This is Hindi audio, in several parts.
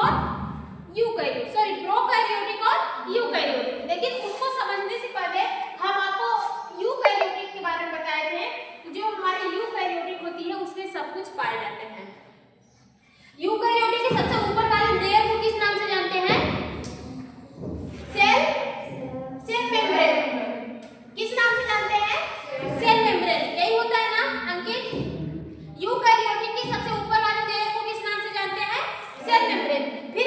और यूकैरियोटिक, सॉरी प्रोकैरियोटिक और यूकैरियोटिक। लेकिन उसको समझने से पहले हम आपको यूकैरियोटिक के बारे में बताए थे। जो हमारे यूकैरियोटिक होती है उसमें सब कुछ पाए जाते हैं। यूकैरियोटिक के सबसे ऊपर वाले लेयर को किस नाम से जानते हैं? Cell membrane. किस नाम से जानते हैं? Cell membrane. यही होता है ना अंकित? यूकैरियोटिक के सबसे ऊपर वाले लेयर को किस नाम से जानते हैं? Cell membrane. फिर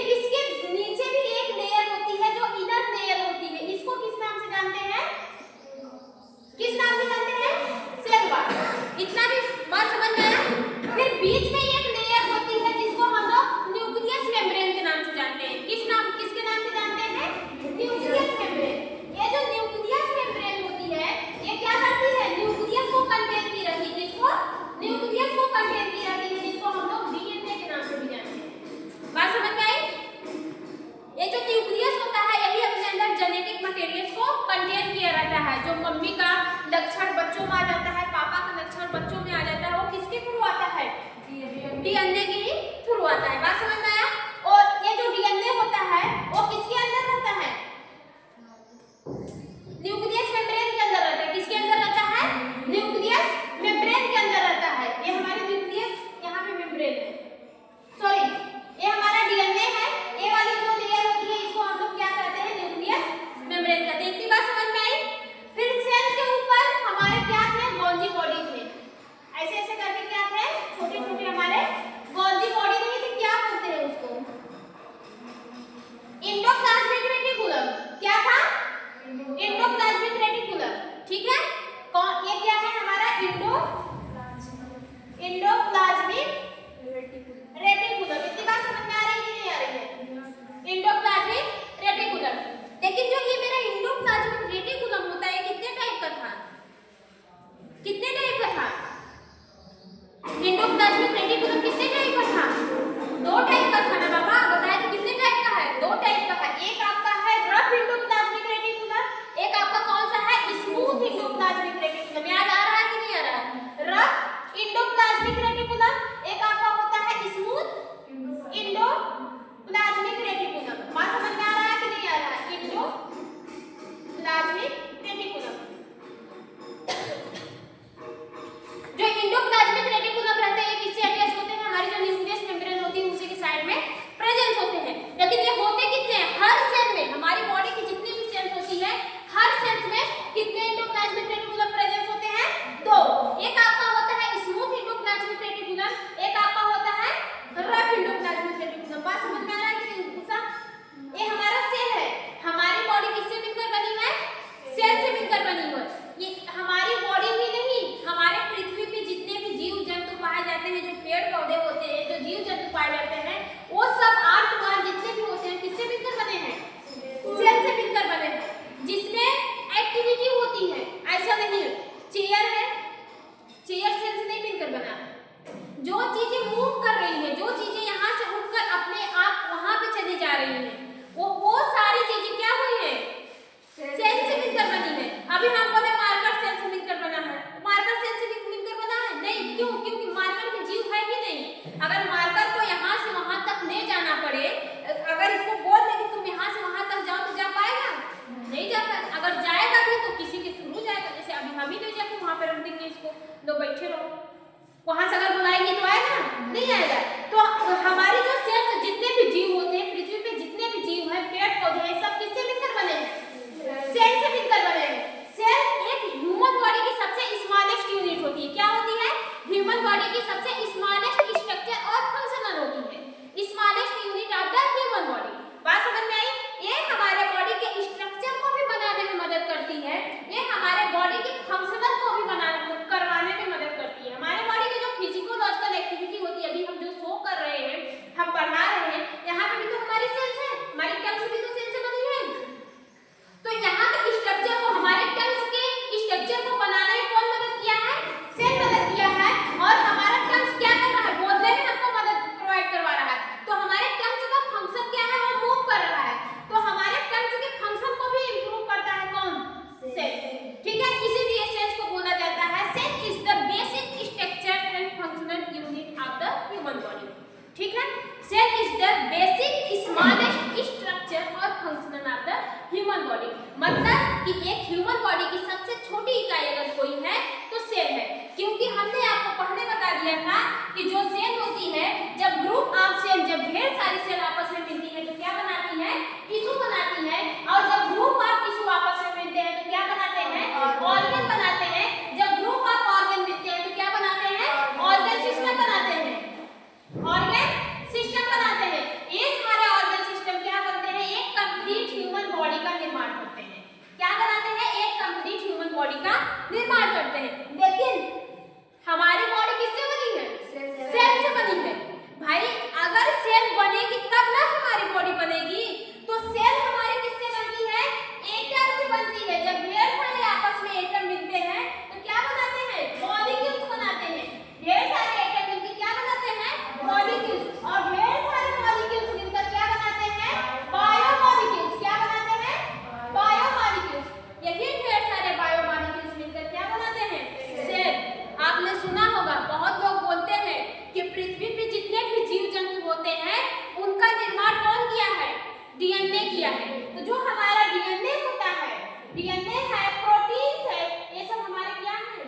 डीएनए किया है। तो जो हमारा डीएनए होता है, डीएनए है, प्रोटीन है, ये सब हमारे क्या है?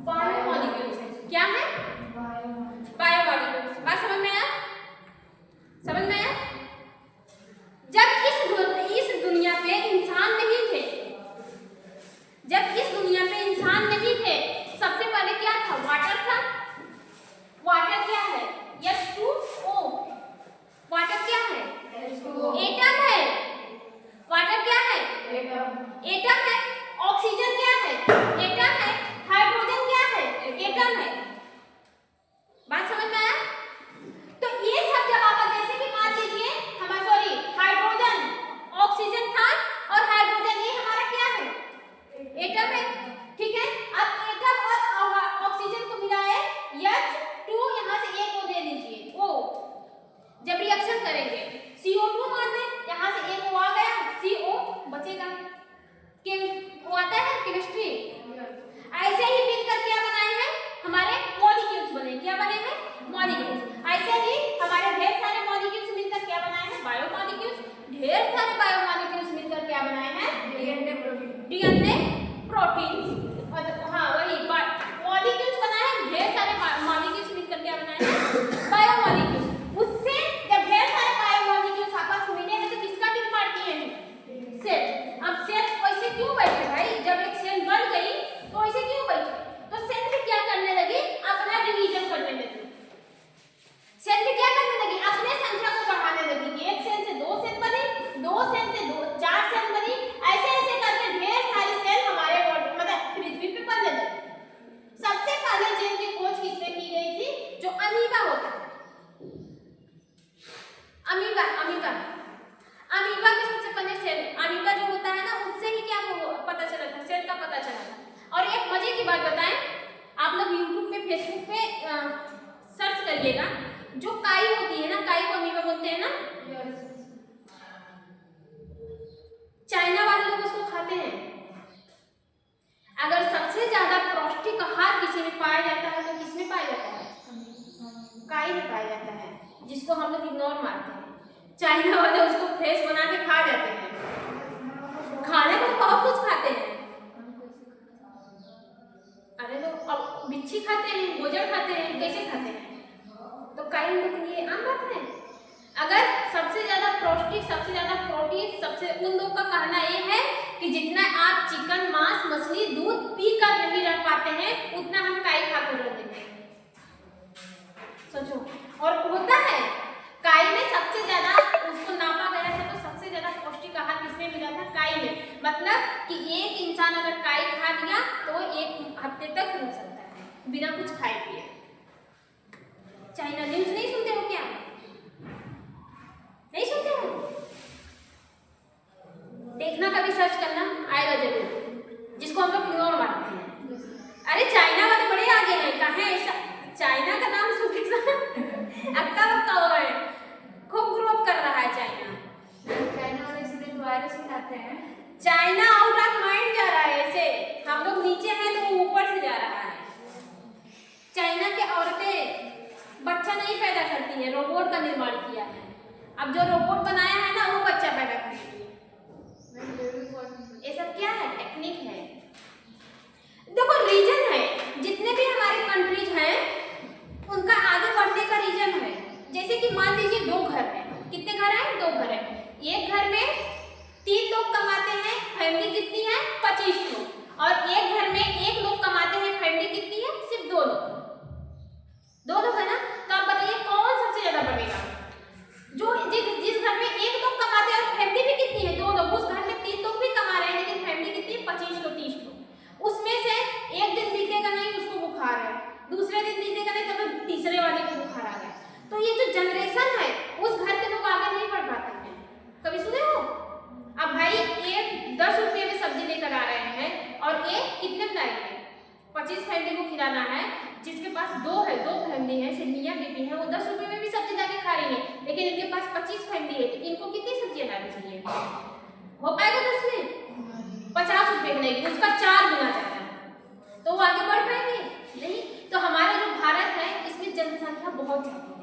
बायोमॉलिक्यूल्स है। क्या है? बायोमॉलिक्यूल्स। बात समझ में आया? समझ में आया? जब इस दुनिया पे इंसान नहीं थे, जब इस दुनिया पे इंसान नहीं थे, सबसे पहले क्या था? वाटर था। वाटर क्या है? H2O। वाटर क्या है? एटम है। वाटर क्या है? एटम है। ऑक्सीजन क्या है? एटम है। हाइड्रोजन क्या है? एटम है। बात समझ में आया? तो ये सब जब आप जैसे कि मान लीजिए हमारा सॉरी हाइड्रोजन, ऑक्सीजन था और हाइड्रोजन, ये हमारा क्या है? एटम है। ठीक है। अब एटम और ऑक्सीजन को मिलाए H2, यहाँ से एक O दे दीजिए, O। जब रिएक्शन करेंगे CO2 मान लें, यहाँ से एक O आ गया, CO बचेगा। वो आता है केमिस्ट्री। ऐसे ही मिलकर क्या बनाए हैं? हमारे मॉलिक्यूल्स बने। क्या बने हैं? मॉलिक्यूल्स। ऐसे ही हमारे ढेर सारे मॉलिक्यूल्स मिलकर क्या बनाए हैं? बायोमॉलिक्यूल्स। ढेर सारे बायोमॉलिक्यूल्स मिलकर क्या बनाए हैं? DNA proteins. हाँ वही मॉलिक्यूल्स बनाए हैं। ढेर सारे मॉलिक्यूल्स मिलकर क्या बनाए हैं? बायोमॉलिक्यूल्स। उससे जब ढेर सारे बायोमॉलिक्यूल्स आपस में मिले हैं तो किसका निर्माण किए हैं? सेल। अब सेल वैसे क्यों बैठे भाई? जब एक सेल बन गई तो ऐसे क्यों बैठे? तो सेल भी क्या करने लगी? अपना डिवीजन करने लगी। सेल भी क्या करने लगी? अपने संख्या को बढ़ाने लगी। एक सेल से दो सेल बने, दो सेल से चार सेल बनी, ऐसे ऐसे करके ढेर सारी सेल हमारे बॉडी मतलब पृथ्वी पे बनने लगी। सबसे पहले जेल की खोज किसने की गई थी? जो अमीबा होता है, अमीबा। अमीबा के सबसे पहले सेल, अमीबा जो होता है ना, उससे ही क्या पता चला था? सेल का पता चला था। और एक मजे की बात बताएं, आप लोग YouTube पे, फेसबुक पे सर्च करिएगा, जो काई होती है ना, काई को अमीबा बोलते हैं ना, चाइना वाले लोग उसको खाते हैं। अगर सबसे ज्यादा पौष्टिक आहार किसी में पाया जाता है तो किसमें पाया जाता है? काई में पाया जाता है, जिसको हम लोग इग्नोर मारते हैं। चाइना वाले उसको फ्रेश बना के खा जाते हैं। खाने को बहुत कुछ खाते हैं। अरे लोग अब बिच्छी खाते हैं, गोजर खाते हैं, कैसे खाते हैं? तो काई लोग ये आम बात है। अगर सबसे ज्यादा पौष्टिक, सबसे ज्यादा प्रोटीन, सबसे उन लोग का कहना ये है कि जितना आप चिकन, मांस, मछली, दूध पी कर नहीं रह पाते हैं, उतना हम काई खाकर रह देते हैं। सोचो। और होता है काई में सबसे ज्यादा उसको नापा गया है तो सबसे ज्यादा पौष्टिक आहार किसमें मिला था? काई में। मतलब कि एक इंसान अगर काई खा लिया तो एक हफ्ते तक रह सकता है बिना कुछ खाए पिए। चाइना न्यूज नहीं सुनते हो क्या? नहीं सुनते हो? देखना, कभी सर्च करना, आएगा जरूर, जिसको हम लोग इग्नोर मारते हैं। अरे चाइना वाले बड़े आगे हैं। कहाँ है ऐसा? चाइना का नाम सुन के अक्का बक्का हुआ है, खूब ग्रोथ कर रहा है चाइना वाले, इसलिए तो वायरस फैलाते हैं। चाइना आउट ऑफ माइंड जा रहा है। ऐसे हम लोग नीचे हैं तो वो ऊपर से जा रहा है। चाइना की औरतें बच्चा नहीं पैदा करती है, रोबोट का निर्माण किया है। अब जो रोबोट बनाया है ना, वो बच्चा पैदा करेगी। ये सब क्या है? टेक्निक है। देखो रीजन है, जितने भी हमारे कंट्रीज हैं उनका आगे बढ़ने का रीजन है। जैसे कि मान लीजिए दो घर हैं। कितने घर हैं? दो घर हैं। एक घर में 3 लोग कमाते हैं, फैमिली कितनी है? 25 लोग। और एक घर में 1 लोग कमाते हैं, फैमिली कितनी है? सिर्फ 2 लोग। 2 लोग है ना? तो आप बताइए कौन सबसे ज्यादा बढ़ेगा? जो जिस घर में 1 लोग कमाते हैं और फैमिली भी कितनी है? 2 लोग। उस घर में 3 लोग भी कमा रहे हैं लेकिन फैमिली कितनी है? 25 लोग, 30 लोग। उसमें से एक दिन बीतेगा नहीं उसको बुखार है, दूसरे दिन बीतेगा नहीं तो तीसरे वाले को बुखार आ गया। तो ये जो जनरेशन है उस घर के लोग आगे नहीं बढ़ पाते हैं। कभी सुने हो? अब भाई एक 10 रुपये में सब्जी लेकर आ रहे हैं और एक कितने में लाएंगे? 25 फैमिली को खिलाना है। जिसके पास 2 फैमिली है, सिर्फ मियां बीबी है, वो 10 रुपये में भी सब्जी ला के खा रही है। लेकिन इनके पास 25 फैमिली है तो इनको कितनी सब्जियां लानी चाहिए? हो पाएगा 10 में? 50 रुपये की लेगी, उसका 4 गुना ज्यादा, तो वो आगे बढ़ पाएंगे नहीं। तो हमारा जो भारत है इसमें जनसंख्या बहुत ज्यादा है।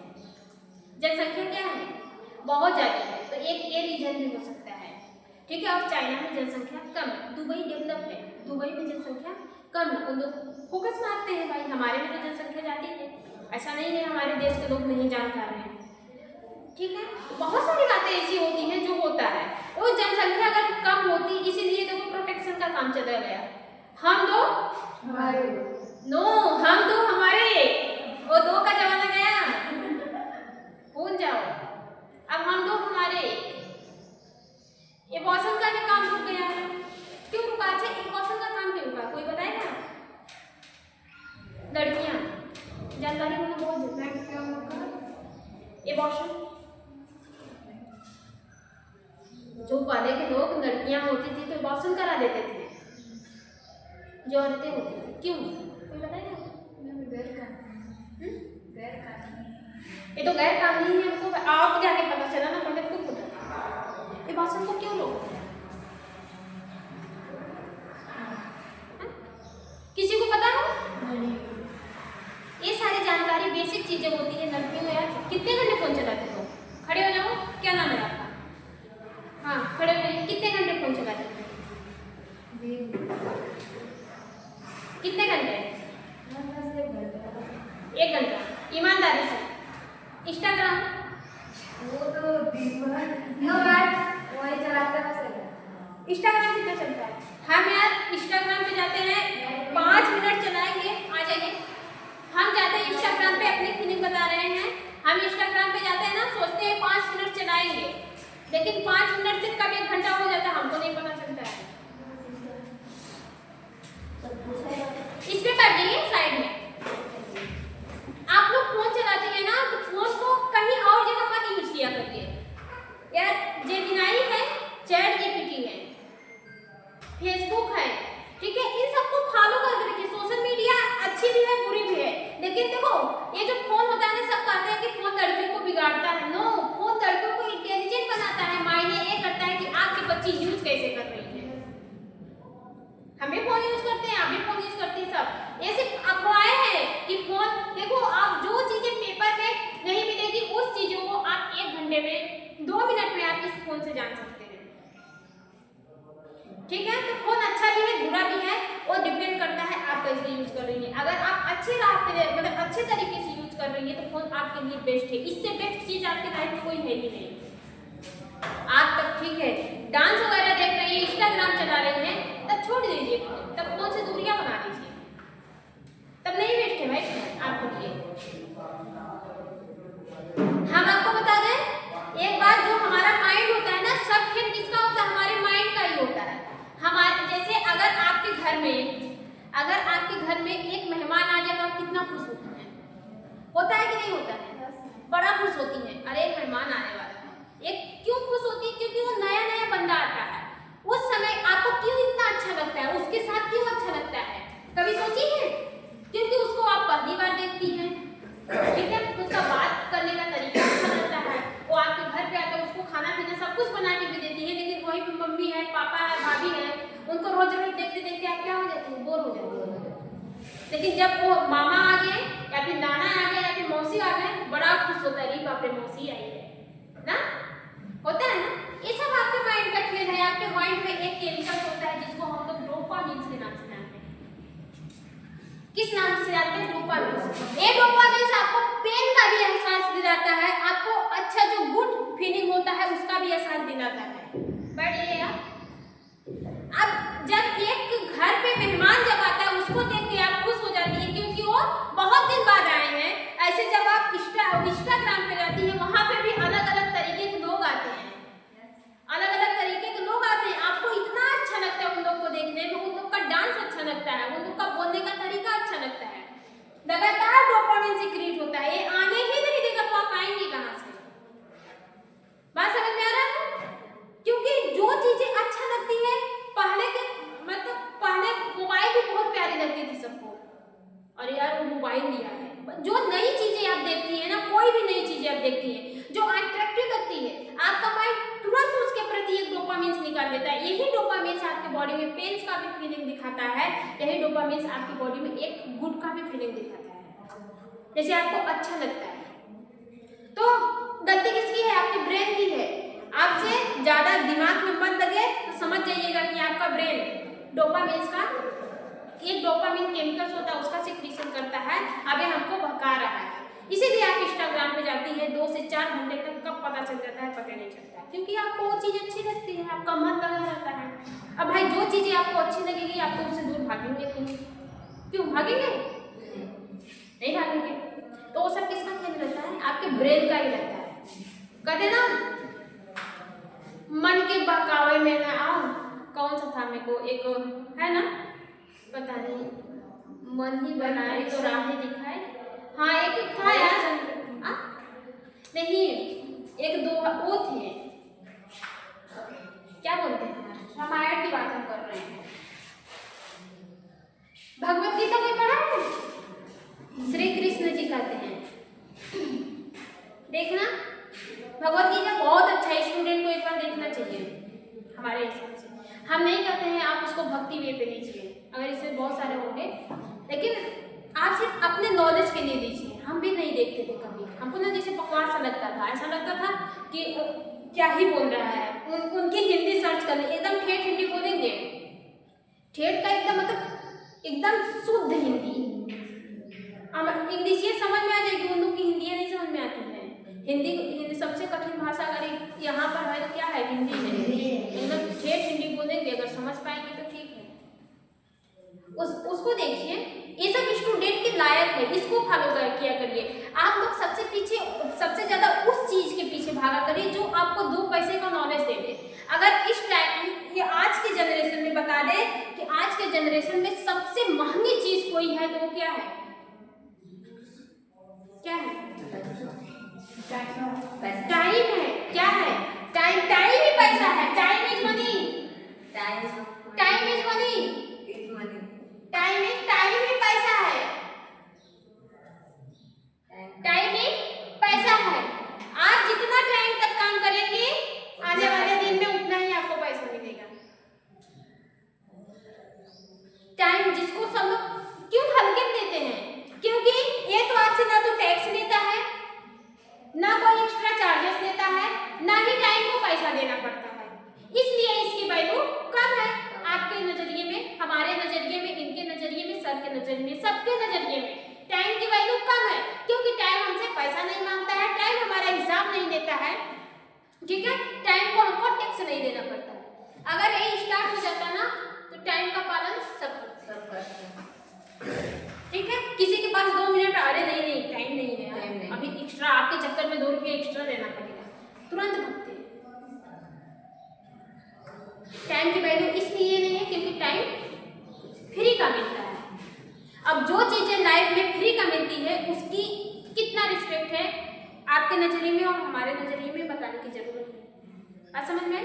जनसंख्या क्या है? बहुत ज्यादा है। तो एक ए रीजन भी हो सकता है, ठीक है। और चाइना में जनसंख्या कम है, दुबई डेवलप है, दुबई में जनसंख्या कम है, उन लोग फोकस मारते हैं भाई हमारे में तो जनसंख्या ज़्यादा है, ऐसा नहीं है हमारे देश के लोग नहीं जानकार हैं, ठीक है। बहुत सारी बातें ऐसी होती हैं जो होता है, वो जनसंख्या अगर कम होती, इसीलिए देखो प्रोटेक्शन का काम चला गया, हम दो हमारे, नो हम दो हमारे, वो दो का जमाना गया, भूल जाओ, अब हम दो हमारे। ये मौसम का भी काम रुक गया है, क्यों रुका? अच्छा ये मौसम का काम क्यों रुका, कोई बताएगा? लड़कियां जानकारी होना बहुत जरूरी है। ये मौसम जो पहले के लोग लड़कियां होती थी तो अबॉर्शन करा देते थे, जो औरतें होती थी, क्यों? कोई बताएगा? ये तो गैर कानूनी है, हमको आप जाके पता चला ना, पहले खुद पता ये अबॉर्शन को क्यों रोकते हैं? किसी को पता हो? ये सारी जानकारी बेसिक चीजें होती है लड़कियों। यार कितने घंटे फोन चलाते हो? खड़े हो जाओ, क्या नाम है आपका? हाँ खड़े हो जाइए, कितने घंटे फोन चलाते हो? कितने घंटे? 1 घंटा। ईमानदारी से इंस्टाग्राम वो तो वही चलाते हैं। इंस्टाग्राम कितना चलता है? हम यार इंस्टाग्राम पे जाते हैं, 5 मिनट चलाएंगे, आ जाइए। हम जाते हैं इंस्टाग्राम पे, अपनी फीलिंग बता रहे हैं, हम इंस्टाग्राम पे जाते हैं ना, सोचते हैं 5 मिनट चलाएंगे, लेकिन 5 मिनट से कब 1 घंटा हो जाता है हमको नहीं पता चलता है। इसमें कर दीजिए साइड में। आप लोग फोन चलाते हैं ना, तो फोन को कहीं और जगह मत यूज किया करिए। यार जेमिनी है, चैट जीपीटी है, फेसबुक है, ठीक है, इन सबको फॉलो करके रखिए। सोशल मीडिया अच्छी भी है बुरी भी है, लेकिन देखो ये जो फोन होता है ना, सब कहते हैं कि फोन लड़कियों को बिगाड़ता है, नो, फोन लड़कियों को इंटेलिजेंट बनाता है। मायने ये करता है कि आपकी बच्ची यूज कैसे कर रही है। हम भी फोन यूज करते हैं, आप भी फोन यूज करते हैं, सब ये सिर्फ अफवाहें हैं कि फोन, देखो आप जो चीजें पेपर में नहीं मिलेगी उस चीजों को आप 1 घंटे में 2 मिनट में आप इस फोन से जान सकते हैं, ठीक है। तो फोन अच्छा भी है बुरा भी है, और डिपेंड करता है आप कैसे यूज कर रही हैं। अगर आप अच्छे राह पे, मतलब अच्छे तरीके से यूज कर रही है तो फोन आपके लिए बेस्ट है। इससे बेस्ट चीज आपकी लाइफ में कोई है ही नहीं। आप तब ठीक है डांस वगैरह देख रही है, इंस्टाग्राम चला रही है, तब छोड़ दीजिए, तब फोन से दूरियां बना लीजिए, तब नहीं वेस्ट है भाई आपके लिए। हम आपको बता दें एक बात, जो हमारा माइंड होता है ना, सब खेल किसका होता है? हमारे माइंड का ही होता है। हमारे जैसे अगर आपके घर में एक मेहमान आ जाए तो आप कितना खुश होते हैं? होता है कि नहीं होता है? बड़ा खुश होती है, अरे एक मेहमान आने वाला है। एक क्यों खुश होती है? क्योंकि वो नया नया बंदा आता है, उस समय आपको क्यों इतना अच्छा लगता है, उसके साथ क्यों अच्छा लगता है, कभी सोची है? क्योंकि उसको आप पहली बार देखती हैं, ठीक है, उसका बात करने का तरीका अच्छा लगता है, वो आपके घर पे आता है, उसको खाना पीना सब कुछ बना के भी देती है, लेकिन वही पे मम्मी है, पापा है, भाभी है, उनको रोज रोज देखते देखते आप क्या हो जाते हैं? बोर हो जाते हैं। लेकिन जब वो मामा आ गए या फिर नाना आ गया या फिर मौसी आ गए, बड़ा खुश होता है, बाप रे मौसी आई है ना, होता है ना। ये सब आपके माइंड का खेल है। आपके माइंड में एक केमिकल होता है जिसको हम लोग डोपामिन के नाम से जानते हैं। किस नाम से जानते हैं? डोपामिन। ये डोपामिन आपको पेन का भी एहसास दिलाता है, आपको अच्छा जो गुड फीलिंग होता है उसका भी एहसास दिलाता है। बढ़िए आप अब जब एक घर पे मेहमान जब आता है उसको देख के आप खुश हो जाती है, क्योंकि वो बहुत दिन बाद आए हैं। ऐसे जब आप इंस्टाग्राम पे जाती हैं, वहां पे भी अलग अलग तरीके के लोग आते हैं, अलग अलग तरीके के लोग आते हैं। आपको इतना अच्छा लगता है उन लोग को देखने में, उन लोग का डांस अच्छा लगता है, उन लोग का बोलने का तरीका अच्छा लगता है, लगातार डोपामिन सीक्रेट होता है। ये आने ही नहीं देगा तो आप आएंगे कहाँ से? बात समझ में आ रहा है? क्योंकि जो चीजें अच्छा लगती है, पहले के मतलब पहले मोबाइल भी बहुत प्यारी लगती थी सबको, और यार वो मोबाइल लिया है, जो नई चीजें आप देखती है ना, कोई भी नई चीजें आप देखती है जो अट्रैक्टिव लगती है, आपका माइंड तुरंत उसके प्रति एक डोपामिन निकाल देता है। यही डोपामिन आपकी बॉडी में पेन का भी फीलिंग दिखाता है, यही डोपामिन आपकी बॉडी में एक गुड का भी फीलिंग दिखाता है, जैसे आपको अच्छा लगता है। तो गलती किसकी है? आपके ब्रेन की है। आपसे जाइएगा कि आपका ब्रेन डोपामिन का एक डोपामिन केमिकल्स होता है उसका सिक्रीशन करता है, अभी हमको भगा रहा है। इसीलिए आप इंस्टाग्राम पे जाती है 2 से 4 घंटे तक कब पता चल जाता है पता नहीं चलता है, क्योंकि आपको वो चीज़ अच्छी लगती है, आपका मन लगा रहता है। अब भाई जो चीज़ें आपको अच्छी लगेगी आप तो उससे दूर भागेंगे, क्यों भागेंगे? नहीं भागेंगे। तो वो सब किसका खेल रहता है? आपके ब्रेन का ही रहता है। कहते ना मन के बहकावे में ना आओ, कौन सा था मेरे को एक है ना, पता नहीं, मन ही बनाए तो राहें दिखाए, हाँ एक था यार, नहीं एक दो वो थे, क्या बोलते हैं, रामायण की बात हम कर रहे हैं। भगवत गीता कोई पढ़ा है? श्री कृष्ण जी कहते हैं, देखना भगवत गीता बहुत अच्छा है, स्टूडेंट को एक बार देखना चाहिए हमारे हिसाब से। हम नहीं कहते हैं आप उसको भक्ति वे पे लीजिए, अगर इसमें बहुत सारे होंगे, लेकिन आप सिर्फ अपने नॉलेज के लिए लीजिए। हम भी नहीं देखते थे कभी, हमको ना जैसे बकवास सा लगता था, ऐसा लगता था कि क्या ही बोल रहा है। उनकी हिंदी सर्च कर ले, एकदम ठेठ हिंदी बोलेंगे, ठेठ का एकदम मतलब एकदम शुद्ध हिंदी। इंग्लिश ये समझ में आ जाएगी, उन लोग की हिंदी नहीं समझ में आती है। हिंदी सबसे कठिन भाषा अगर यहाँ पर है तो क्या है? हिंदी है। एकदम ठेठ हिंदी बोलेंगे, अगर समझ पाएंगे तो ठीक है। उसको देखिए, ये सब स्टूडेंट के लायक है, इसको फॉलो किया करिए। आप लोग सबसे ज्यादा उस चीज के पीछे भागा करिए जो आपको 2 पैसे का नॉलेज दे दे। अगर इस टाइम ये आज के जनरेशन में बता दे कि आज के जनरेशन में सबसे महंगी चीज कोई है तो वो क्या है? क्या है? टाइम है। क्या है? टाइम। टाइम ही पैसा है। Time is money. Time is money. Time ही पैसा है। टाइम ही पैसा है। आप जितना टाइम तक काम करेंगे आने वाले दिन में उतना ही आपको पैसा मिलेगा। टाइम जिसको सब लोग क्यों हल्के में देते हैं? क्योंकि ये तो आपसे ना तो टैक्स लेता है, ना कोई एक्स्ट्रा चार्जेस लेता है, ना ही टाइम को पैसा देना पड़ता है, इसलिए इसकी वैल्यू कम है आपके नजरिए में, हमारे नजरिए में, इनके नजरिए में, सर के नजरिए में, सबके नजरिए में टाइम की वैल्यू कम है। क्योंकि टाइम हमसे पैसा नहीं मांगता है, टाइम हमारा हिसाब नहीं देता है, ठीक है। टाइम को हमको टैक्स नहीं देना पड़ता है। अगर ये स्टार्ट हो जाता ना तो टाइम का पालन सब करते हैं, ठीक है। किसी के पास 2 मिनट, अरे नहीं टाइम नहीं है, अभी एक्स्ट्रा आपके चक्कर में 2 रुपये एक्स्ट्रा देना पड़ेगा, तुरंत भगते हैं। टाइम की वैल्यू इसलिए नहीं है क्योंकि टाइम फ्री का मिलता है। अब जो चीजें लाइफ में फ्री का मिलती है उसकी कितना रिस्पेक्ट है आपके नजरिए में और हमारे नजरिए में बताने की जरूरत है। बात समझ में?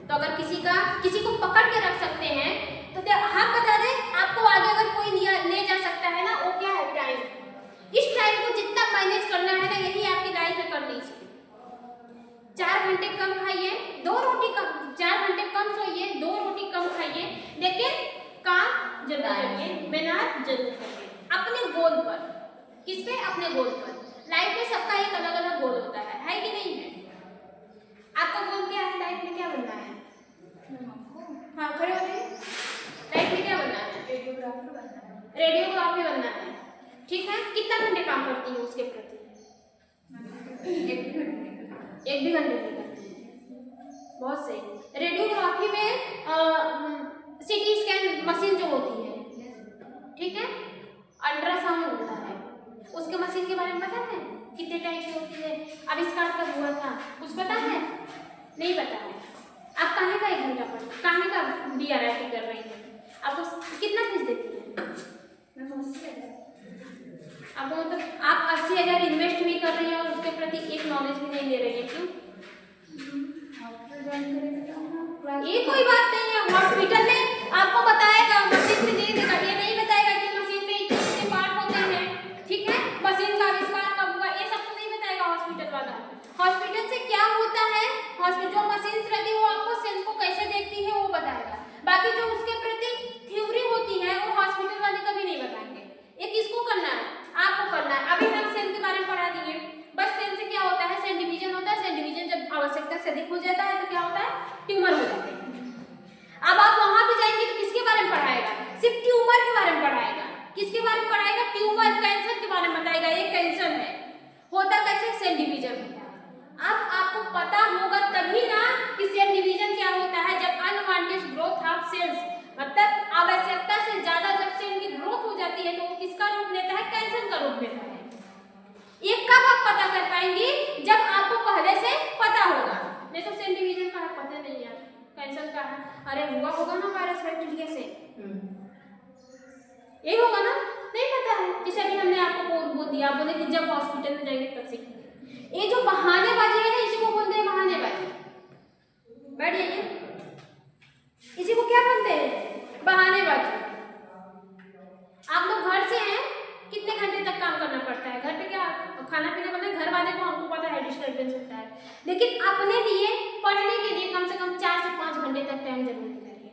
तो अगर किसी को पकड़ के रख सकते हैं तो हम बता दें आपको आगे अगर कोई ले जा सकता है ना, वो क्या है? टाइम। इस टाइम को जितना मैनेज करना है ना, यही आपकी लाइफ में कर लीजिए। 4 घंटे कम खाइए, 2 रोटी कम, 4 घंटे कम सोइए, 2 रोटी कम खाइए, लेकिन काम जरूर करिए, मेहनत जरूर करिए अपने गोल पर। किस पे? अपने गोल पर। लाइफ में सबका एक अलग अलग गोल होता है कि नहीं है? आपका गोल क्या है? लाइफ में क्या बनना है? हाँ, खड़े हो जाइए। लाइफ में क्या बनना है? रेडियोग्राफी बनना है, ठीक है। कितना घंटे काम करती है उसके प्रति? 1 भी घंटे नहीं करती है। बहुत सही। रेडियोग्राफी में सीटी स्कैन मशीन जो होती है, ठीक है, अल्ट्रासाउंड होता है, उसके मशीन के बारे में पता है? कितने टाइप की होती है, आविष्कार कब हुआ था, कुछ पता है? नहीं पता है। आप कहाँ का 1 घंटा पढ़, कहाँ का BRIT कर रही हैं? आपको कितना फीस देती है? आपको मतलब आप 80,000 इन्वेस्ट भी कर रही हैं और उसके प्रति एक नॉलेज भी नहीं ले रही है, क्यों? ये कोई बात नहीं है। हॉस्पिटल में आपको बताएगा, मशीन में दे देगा, ये नहीं बताएगा कि मशीन में इतने पार्ट होते हैं, ठीक है, मशीन का आविष्कार कब हुआ, ये सब तो नहीं बताएगा हॉस्पिटल वाला। हॉस्पिटल से क्या होता है, हॉस्पिटल जो मशीन रहती है वो आपको सेल्स को कैसे देखती है वो बताएगा, बाकी जो उसके प्रति थ्योरी होती है वो हॉस्पिटल वाले कभी नहीं बताएंगे। ये किसको करना है? आपको करना है। अभी हम सेल के बारे में पढ़ा दिए, बस सेल से क्या होता है? सेल डिवीजन होता है। सेल डिवीजन जब आवश्यकता से अधिक हो जाता है तो क्या होता है? ट्यूमर हो जाते हैं। अब आप वहां पे जाएंगे तो किसके बारे में पढ़ाएगा? सिर्फ ट्यूमर के बारे में पढ़ाएगा। किसके बारे में पढ़ाएगा? ट्यूमर, कैंसर के बारे में बताएगा। ये कैंसर है, होता कैसे? सेल डिवीजन होता है। अब आपको पता होगा तभी ना कि सेल डिवीजन क्या होता है। जब अनवांटेड ग्रोथ ऑफ सेल्स, मतलब आवश्यकता से ज्यादा जब सेल की ग्रोथ हो जाती है तो वो किसका रूप लेता है? कैंसर का रूप लेता है। ये कब आप पता कर पाएंगे? जब आपको पहले से पता होगा। नहीं तो सेल डिवीजन का है पता नहीं यार, कैंसर का है, अरे हुआ होगा ना वायरस बैक्टीरिया से, यही होगा ना, नहीं पता है। जैसे अभी हमने आपको वो दिया, बोले कि जब हॉस्पिटल में जाएंगे तब सीखेंगे। ये जो बहानेबाजी है ना, इसी को बोलते हैं बहानेबाजी। बैठ जाइए, इसी को क्या बोलते हैं? बहानेबाजी। आप लोग घर से हैं, कितने घंटे तक काम करना पड़ता है? घर पे क्या खाना पीना करना है? घर वाले को हमको पता है डिस्टर्बेंस होता है, लेकिन अपने लिए पढ़ने के लिए कम से कम 4 से 5 घंटे तक टाइम जरूर चाहिए।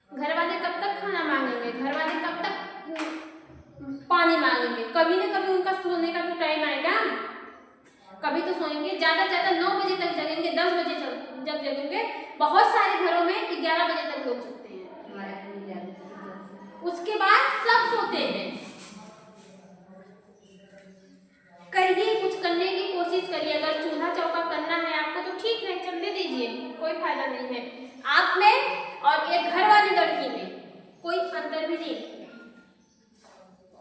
घर वाले कब तक खाना मांगेंगे? घर वाले कब तक पानी मांगेंगे? कभी ना कभी उनका सोने का तो टाइम आएगा, कभी तो सोएंगे। ज्यादा ज्यादा 9 बजे तक जगेंगे, 10 बजे जब जगेंगे। बहुत सारे घरों में 11 बजे तक लोग सोते हैं, उसके बाद सब सोते हैं। करिए, कुछ करने की कोशिश करिए। अगर चूल्हा चौका करना है आपको तो ठीक है, चलने दीजिए, कोई फायदा नहीं है। आप में और एक घर वाली लड़की में कोई अंतर भी नहीं,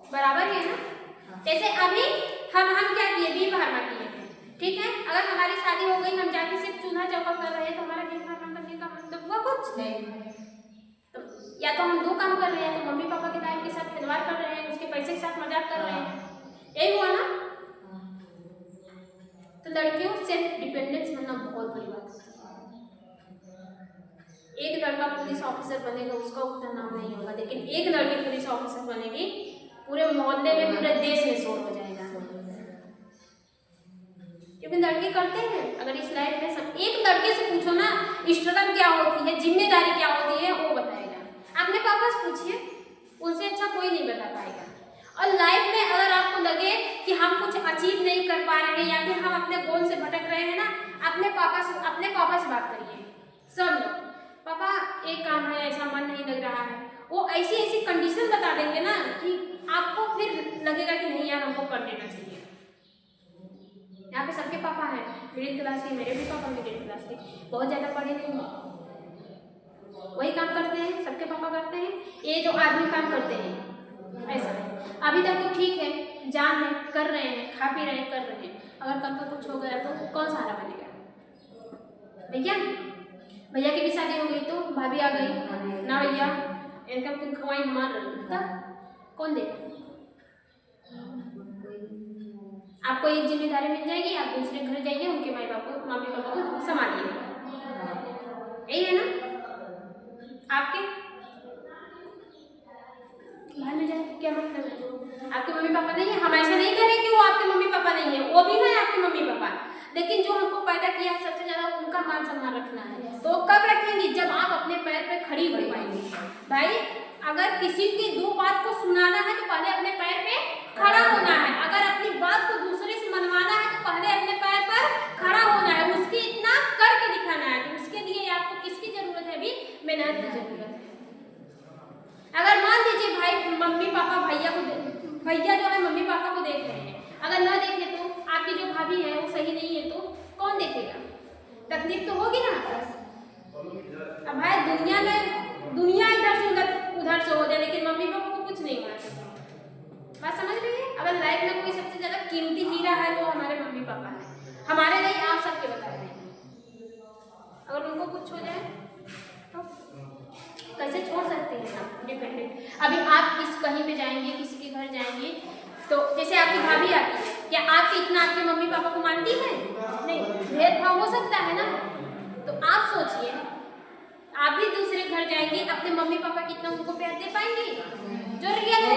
बराबर है ना। जैसे अभी हम क्या किए? बी फार्मा किए, ठीक है। अगर हमारी शादी हो गई, हम जाके सिर्फ चूल्हा चौका कर रहे हैं तो हमारा बी फार्मा करने का मतलब हुआ कुछ नहीं। तो या तो हम 2 काम कर रहे हैं, तो मम्मी पापा के टाइम के साथ खिलवाड़ कर रहे हैं, उसके पैसे के साथ मजाक कर रहे हैं, यही हुआ ना। तो लड़कियों सेल्फ डिपेंडेंस बनना बहुत बड़ी बात है। एक लड़का पुलिस ऑफिसर बनेगा, उसका उतना नाम नहीं होगा, लेकिन एक लड़की पुलिस ऑफिसर बनेगी, पूरे मोहल्ले में, पूरे देश में शोर हो जाएगा। क्योंकि लड़के करते हैं। अगर इस लाइफ में सब एक लड़के से पूछो ना स्ट्रगल क्या होती है, जिम्मेदारी क्या होती है, वो बताएगा। अपने पापा से पूछिए, उनसे अच्छा कोई नहीं बता पाएगा। और लाइफ में अगर आपको लगे कि हम कुछ अचीव नहीं कर पा रहे हैं या फिर हम अपने गोल से भटक रहे हैं ना, अपने पापा से बात करिए। सब लोग, पापा एक काम है, ऐसा मन नहीं लग रहा है, वो ऐसी ऐसी कंडीशन बता देंगे ना कि आपको फिर लगेगा कि नहीं यार हमको कर लेना चाहिए। यहाँ पे सबके पापा हैं मिडिल क्लास के, मेरे भी पापा मिडिल क्लास के, बहुत ज़्यादा पढ़े नहीं, वही काम करते हैं, सबके पापा करते हैं। ये जो आदमी काम करते हैं ऐसा अभी तक तो ठीक है, जान है, कर रहे हैं, खा पी रहे हैं, कर रहे हैं। अगर कल को कुछ हो गया तो कौन सहारा बनेगा? भैया की भी शादी हो गई तो भाभी आ गई ना, भैया इनका खुद खवाई मार तब कौन देगा? आपको एक जिम्मेदारी मिल जाएगी, आप दूसरे घर जाइए, उनके मम्मी पापा को संभालिए, यही है ना। आपके बाहर में जाए क्या मतलब है? आपके मम्मी पापा नहीं है, हम ऐसा नहीं करें कि वो आपके मम्मी पापा नहीं है, वो भी है आपके मम्मी पापा, लेकिन जो हमको पैदा किया है सबसे ज्यादा उनका मान सम्मान रखना है। तो कब रखेंगे? जब आप अपने पैर पे खड़ी हो पाएंगे। भाई अगर किसी की 2 बात को सुनाना है तो पहले अपने पैर पे खड़ा होना है। अगर अपनी बात को दूसरे से मनवाना है तो पहले अपने पैर पर खड़ा होना है, उसकी इतना करके दिखाना है। तो उसके लिए आपको किसकी जरूरत है? अभी मेहनत की जरूरत है। अगर मान लीजिए भाई मम्मी पापा भैया जो है मम्मी पापा को देख रहे हैं, अगर ना देखे तो आपकी जो भाभी है वो सही नहीं है तो कौन देखेगा? तकलीफ तो होगी ना। अब भाई दुनिया इधर से उधर से हो जाए, लेकिन मम्मी पापा को कुछ नहीं होना चाहिए। बात समझ रही है? अगर लाइफ में कोई सबसे ज्यादा कीमती हीरा है तो हमारे मम्मी पापा है, हमारे नहीं, आप सबके बता रहे हैं। अगर उनको कुछ हो जाए तो कैसे छोड़ सकते हैं आप डिपेंडेंट? अभी आप कहीं पे जाएंगे, किसी के घर जाएंगे तो जैसे आपकी भाभी आती है, क्या आपके इतना आपके मम्मी पापा को मानती है? नहीं, भेदभाव हो सकता है ना। तो आप सोचिए, आप भी दूसरे घर जाएंगे, अपने मम्मी पापा कितना उनको प्यार दे पाएंगे? जो रियल हो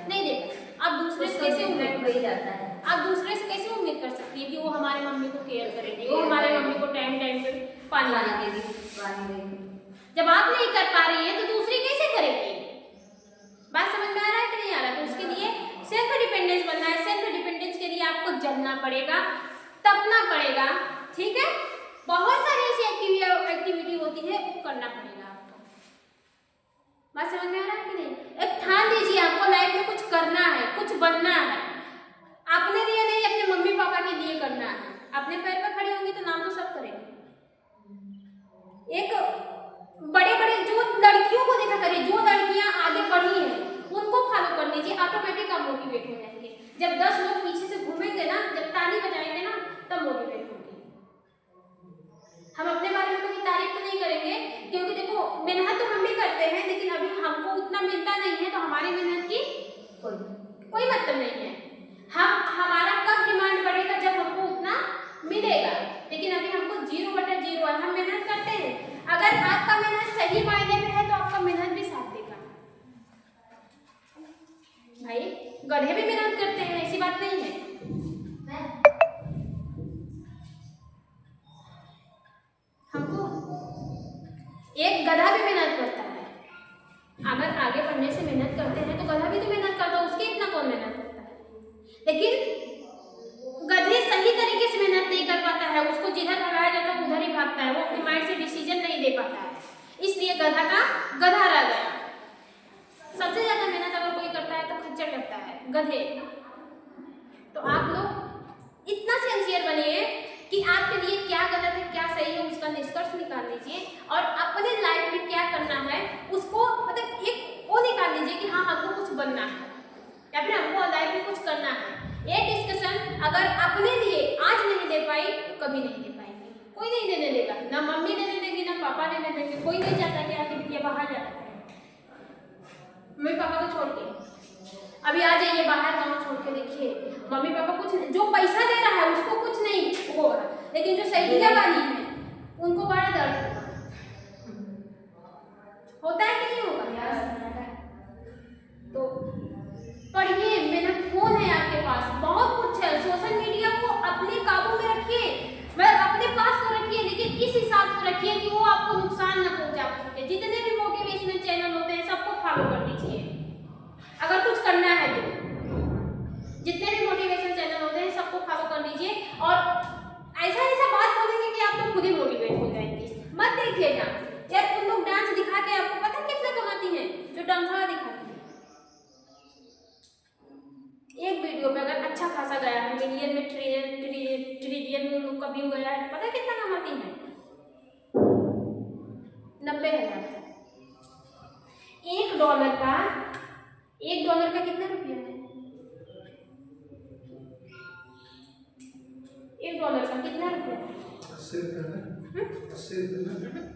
नहीं दे। आप दूसरे से कैसे उम्मीद कर सकती है कि वो हमारे मम्मी को केयर करेगी, वो हमारे मम्मी को टाइम पे पानी देगी? जब आप नहीं कर पा रही है तो दूसरी कैसे करेगी? बात समझ में आ रहा है कि नहीं आ रहा? तो उसके लिए सेल्फ डिपेंडेंस बनना है। सेल्फ डिपेंडेंस के लिए आपको जलना पड़ेगा, तपना पड़ेगा, ठीक है। बहुत सारी ऐसी भी एक्टिविटी होती है वो करना पड़ेगा आपको। बात समझ में आ रहा है कि नहीं? एक ठान लीजिए आपको लाइफ में कुछ करना है, कुछ बनना है, अपने लिए नहीं अपने मम्मी पापा के लिए करना है। अपने पैर पर खड़ी होंगी तो नाम तो सब करेंगे। एक बड़े बड़े जो लड़कियों को देखा करिए, जो लड़कियां आगे बढ़ी हैं उनको फॉलो कर लीजिए, ऑटोमेटिक आप मोटिवेट हो जाएंगे। जब 10 लोग पीछे से घूमेंगे ना, जब ताली बजाएंगे ना, तब मोटिवेट होंगे। हम अपने बारे में कभी तारीफ तो नहीं करेंगे, क्योंकि देखो मेहनत तो हम भी करते हैं, लेकिन अभी हमको उतना मिलता नहीं है, तो हमारी मेहनत की कोई मतलब नहीं है। हमारा कब डिमांड बढ़ेगा? जब हमको उतना मिलेगा, लेकिन अभी हमको 0/0 है। हम मेहनत करते हैं, अगर आपका मेहनत सही मायने में है तो आपका मेहनत भी साथ देगा। भाई गधे भी मेहनत करते हैं, ऐसी बात नहीं है। हमको एक गधा भी मेहनत करता है, अगर आगे बढ़ने से मेहनत करते हैं तो गधा भी तो मेहनत करता है, उसके इतना कौन मेहनत करता है? लेकिन गधे सही तरीके से मेहनत नहीं कर पाता है, उसको जिधर भगाया जाता है उधर ही भागता है, वो अपने माइंड से डिसीजन नहीं दे पाता है, इसलिए गधा का गधा रह गया। सबसे ज्यादा मेहनत अगर कोई करता है तो खच्चर लगता है, गधे। तो आप लोग इतना सिंसियर बनिए कि आपके लिए क्या गलत है क्या सही है उसका निष्कर्ष निकाल लीजिए, और अपने लाइफ में क्या करना है उसको मतलब एक वो निकाल लीजिए कि हाँ हमको कुछ बनना है या फिर हमको लाइफ में कुछ करना है। ये डिस्कशन अगर अपने लिए आज नहीं दे पाई तो कभी नहीं दे पाएंगे, कोई नहीं देने देगा, ना मम्मी देने देगी ना पापा देने देंगे। कोई नहीं चाहता कि आपकी बिटिया बाहर जाए, मम्मी पापा को छोड़ के। अभी आ जाइए बाहर, गाँव छोड़ के देखिए, मम्मी पापा कुछ नहीं, जो पैसा दे रहा है उसको कुछ नहीं होगा, लेकिन जो सहेलिया वाली है उनको बड़ा दर्द होता है कि नहीं होगा? तो पढ़िए, मेहनत फोन है आपके पास, बहुत कुछ है। सोशल मीडिया को अपने काबू में रखिए, मतलब अपने पास तो रखिए, लेकिन इस हिसाब से रखिए कि वो आपको नुकसान न पहुंचा सके। जितने भी मोटिवेशनल चैनल होते हैं सबको फॉलो कर लीजिए अगर कुछ करना है तो। जितने भी मोटिवेशन चैनल होते हैं सबको फॉलो कर लीजिए, और ऐसा बात बोलेंगे कि आप लोग खुद ही मोटिवेट हो जाएंगे। मत देखिए डांस यार, उन लोग डांस दिखा के आपको पता कितना कमाती हैं जो डांस वाला दिखाती है। एक वीडियो पे अगर अच्छा खासा गया है, मिलियन में ट्रिलियन का व्यू गया है, पता कितना कमाती है? 90,000। $1 का कितना रुपया है? $1 का कितना रुपया है? 80 रुपये। 80 रुपये।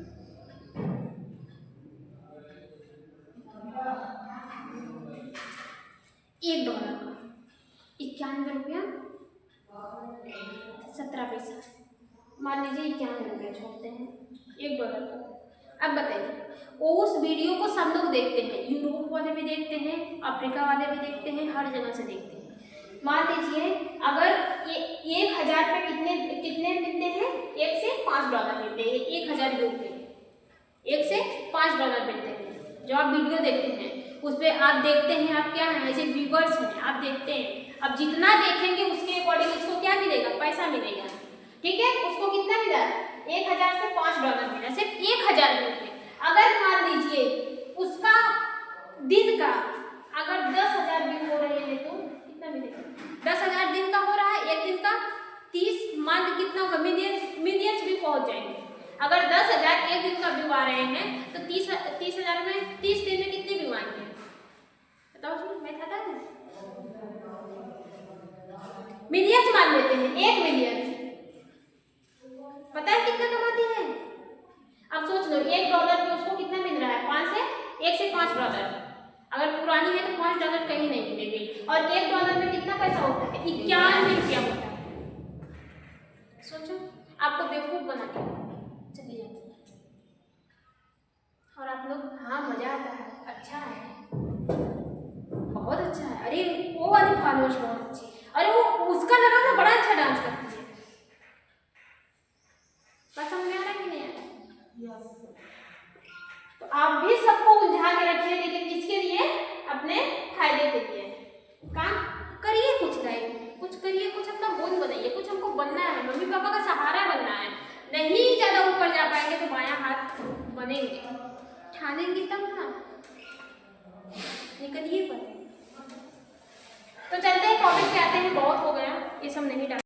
$1 का 91 रुपया 17 पैसा, मान लीजिए 91 रुपया छोड़ते हैं $1 का। अब बताइए, उस वीडियो को सब लोग देखते हैं, यूरोप वाले भी देखते हैं, अफ्रीका वाले भी देखते हैं, हर जगह से देखते हैं। मान लीजिए अगर ये 1000 पे कितने मिलते हैं? 1 से $5 मिलते हैं। 1000 व्यू पे 1 से $5 मिलते हैं। जो आप वीडियो देखते हैं उस पर आप देखते हैं, आप क्या हैं, ऐसे व्यूवर्स हैं, आप देखते हैं। अब जितना देखेंगे उसके अकॉर्डिंग उसको क्या मिलेगा? पैसा मिलेगा, ठीक है? उसको कितना मिला? 1000 से $5 मिला, सिर्फ 1000 रुपये। अगर मान लीजिए उसका दिन का अगर 10,000 व्यू हो रहे हैं तो कितना मिलेगा? 10,000 दिन का हो रहा है, एक दिन का 30 मान कितना होगा? मिलियंस भी पहुंच जाएंगे। अगर 10,000 एक दिन का व्यू आ रहे हैं तो 30,000 में 30 दिन में कितने व्यू आएंगे? बताओ जी, मैं खाता हूँ। मिलियंस मान लेते हैं, 1 मिलियन पता है कितना कमाती है? अब सोच लो, $1 पे उसको कितना मिल रहा है? 1 से $5। अगर पुरानी है तो $5 कहीं नहीं मिलेगी, और $1 में कितना पैसा होता है? 91 रुपया होता है। सोचो, आपको बेवकूफ बना के चली जाती है, और आप लोग हाँ मजा आता है, अच्छा है, बहुत अच्छा है, अरे वो वाली फॉलोअर्स बहुत अच्छी, अरे वो उसका लगा ना बड़ा अच्छा डांस करती है। बात समझ में आ रहा है कि नहीं आ रहा? तो आप भी सबको उलझा के रखिए, लेकिन किसके लिए? अपने फायदे के लिए। काम करिए, कुछ लाइफ कुछ करिए, कुछ अपना गोल बनाइए, कुछ हमको बनना है, मम्मी पापा का सहारा बनना है। नहीं ज्यादा ऊपर जा पाएंगे बनेंगे, ठानेंगे तब ना, निकलिए पर। तो चलते हैं टॉपिक पे आते हैं, बहुत हो गया ये सब नहीं डाल